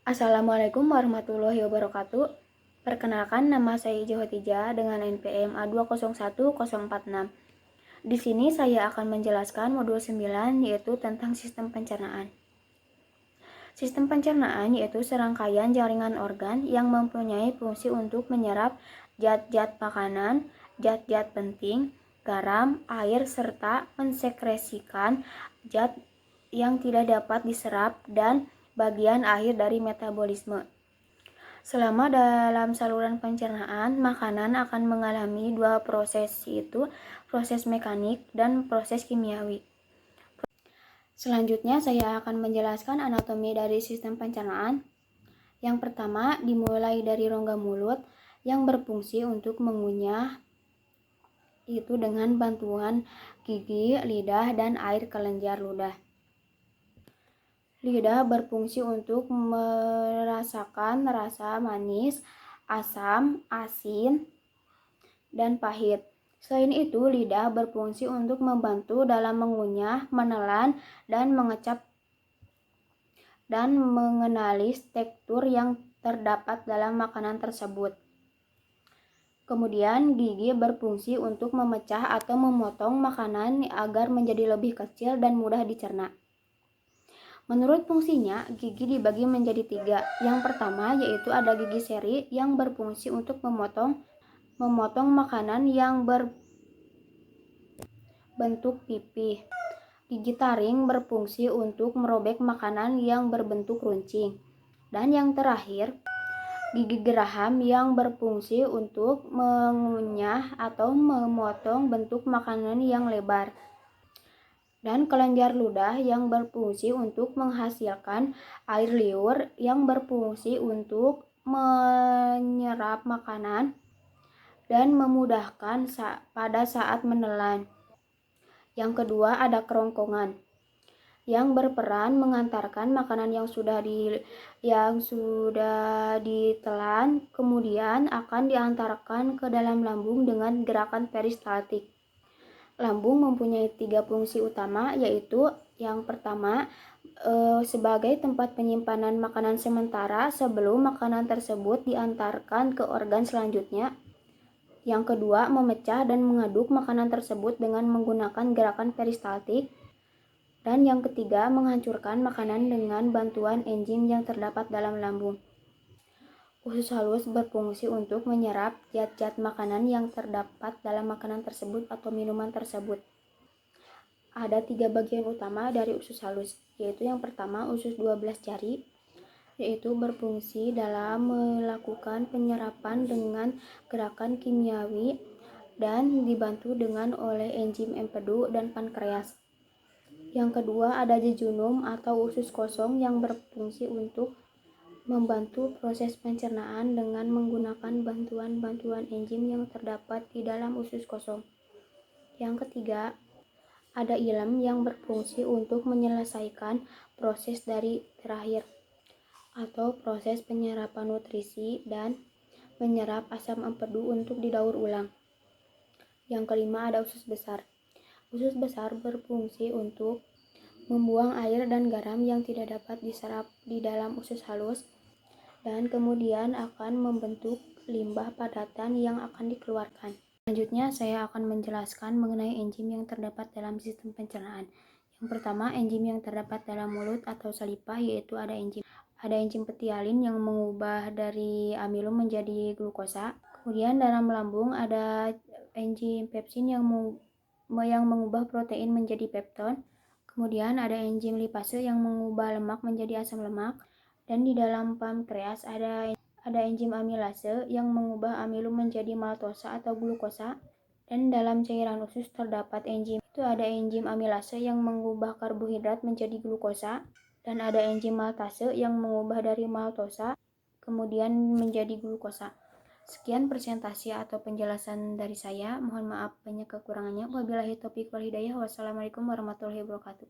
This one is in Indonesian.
Assalamualaikum warahmatullahi wabarakatuh. Perkenalkan, nama saya Ijo Hotijah dengan NPM A201046. Di sini saya akan menjelaskan modul 9 yaitu tentang sistem pencernaan. Sistem pencernaan yaitu serangkaian jaringan organ yang mempunyai fungsi untuk menyerap zat-zat makanan, zat-zat penting, garam, air, serta mensekresikan zat yang tidak dapat diserap dan bagian akhir dari metabolisme. Selama dalam saluran pencernaan, makanan akan mengalami dua proses, yaitu proses mekanik dan proses kimiawi. Selanjutnya saya akan menjelaskan anatomi dari sistem pencernaan. Yang pertama, dimulai dari rongga mulut yang berfungsi untuk mengunyah, itu dengan bantuan gigi, lidah, dan air kelenjar ludah. Lidah berfungsi untuk merasakan rasa manis, asam, asin, dan pahit. Selain itu, lidah berfungsi untuk membantu dalam mengunyah, menelan, dan mengecap dan mengenali tekstur yang terdapat dalam makanan tersebut. Kemudian, gigi berfungsi untuk memecah atau memotong makanan agar menjadi lebih kecil dan mudah dicerna. Menurut fungsinya, gigi dibagi menjadi 3. Yang pertama yaitu ada gigi seri yang berfungsi untuk memotong makanan yang berbentuk pipih. Gigi taring berfungsi untuk merobek makanan yang berbentuk runcing. Dan yang terakhir, gigi geraham yang berfungsi untuk mengunyah atau memotong bentuk makanan yang lebar. Dan kelenjar ludah yang berfungsi untuk menghasilkan air liur yang berfungsi untuk menyerap makanan dan memudahkan pada saat menelan. Yang kedua ada kerongkongan yang berperan mengantarkan makanan yang sudah ditelan kemudian akan diantarkan ke dalam lambung dengan gerakan peristaltik. Lambung mempunyai 3 fungsi utama, yaitu yang pertama sebagai tempat penyimpanan makanan sementara sebelum makanan tersebut diantarkan ke organ selanjutnya. Yang kedua, memecah dan mengaduk makanan tersebut dengan menggunakan gerakan peristaltik. Dan yang ketiga, menghancurkan makanan dengan bantuan enzim yang terdapat dalam lambung. Usus halus berfungsi untuk menyerap zat-zat makanan yang terdapat dalam makanan tersebut atau minuman tersebut. Ada 3 bagian utama dari usus halus, yaitu yang pertama usus 12 jari, yaitu berfungsi dalam melakukan penyerapan dengan gerakan kimiawi dan dibantu dengan oleh enzim empedu dan pankreas. Yang kedua ada jejunum atau usus kosong yang berfungsi untuk membantu proses pencernaan dengan menggunakan bantuan enzim yang terdapat di dalam usus kosong. Yang ketiga, ada ileum yang berfungsi untuk menyelesaikan proses dari terakhir atau proses penyerapan nutrisi dan menyerap asam empedu untuk didaur ulang. Yang kelima ada usus besar. Usus besar berfungsi untuk membuang air dan garam yang tidak dapat diserap di dalam usus halus dan kemudian akan membentuk limbah padatan yang akan dikeluarkan. Selanjutnya saya akan menjelaskan mengenai enzim yang terdapat dalam sistem pencernaan. Yang pertama, enzim yang terdapat dalam mulut atau saliva yaitu ada enzim petialin yang mengubah dari amilum menjadi glukosa. Kemudian dalam lambung ada enzim pepsin yang mengubah protein menjadi pepton. Kemudian ada enzim lipase yang mengubah lemak menjadi asam lemak. Dan di dalam pankreas ada enzim amilase yang mengubah amilum menjadi maltosa atau glukosa. Dan dalam cairan usus terdapat enzim amilase yang mengubah karbohidrat menjadi glukosa. Dan ada enzim maltase yang mengubah dari maltosa kemudian menjadi glukosa. Sekian presentasi atau penjelasan dari saya. Mohon maaf banyak kekurangannya. Wabillahi taufiq wal hidayah. Wassalamualaikum warahmatullahi wabarakatuh.